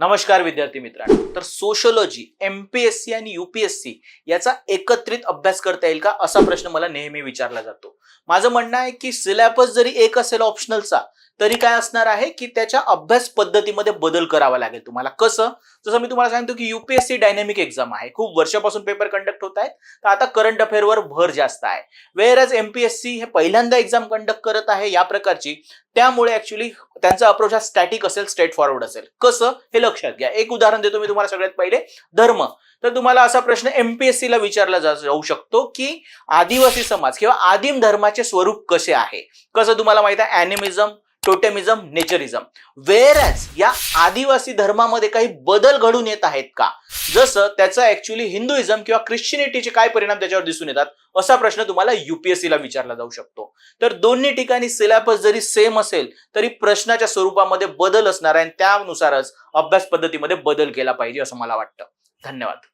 नमस्कार विद्यार्थी मित्रांनो. तर सोशलॉजी, एमपीएससी आणि यूपीएससी याचा एकत्रित अभ्यास करता येईल का, असा प्रश्न मला नेहमी विचारला जातो. माझं म्हणणं आहे की सिलेबस जरी एक असेल ऑप्शनलचा, तरी काय असणार आहे की त्याच्या अभ्यास पद्धतीमध्ये बदल करावा लागेल तुम्हाला. कसं? जसं मी तुम्हाला सांगतो की यूपीएससी डायनॅमिक एक्झाम आहे, खूप वर्षापासून पेपर कंडक्ट होत आहेत, तर आता करंट अफेअरवर भर जास्त आहे. वेअरएज एमपीएससी हे पहिल्यांदा एक्झाम कंडक्ट करत आहे या प्रकारची, त्यामुळे ऍक्च्युली त्यांचा अप्रोच हा स्टॅटिक असेल, स्ट्रेट फॉरवर्ड असेल. कसं हे लक्षात घ्या. एक उदाहरण देतो मी तुम्हाला. सगळ्यात पहिले धर्म. तर तुम्हाला असा प्रश्न एमपीएससी ला विचारला जाऊ शकतो की आदिवासी समाज किंवा आदिम धर्माचे स्वरूप कसे आहे. कसं तुम्हाला माहित आहे, ॲनिमिझम, टोटेमिझम, नेचरिझम. वेअरएज या आदिवासी धर्मामध्ये काही बदल घडून येत आहेत का, जसं त्याचा ऍक्च्युली हिंदुइझम किंवा ख्रिश्चनिटीचे काय परिणाम त्याच्यावर दिसून येतात, असा प्रश्न तुम्हाला यूपीएससी ला विचारला जाऊ शकतो. तर दोन्ही ठिकाणी सिलेबस जरी सेम असेल तरी प्रश्नाच्या स्वरूपामध्ये बदल असणार आहे आणि त्यानुसारच अभ्यास पद्धतीमध्ये बदल केला पाहिजे असं मला वाटतं. धन्यवाद.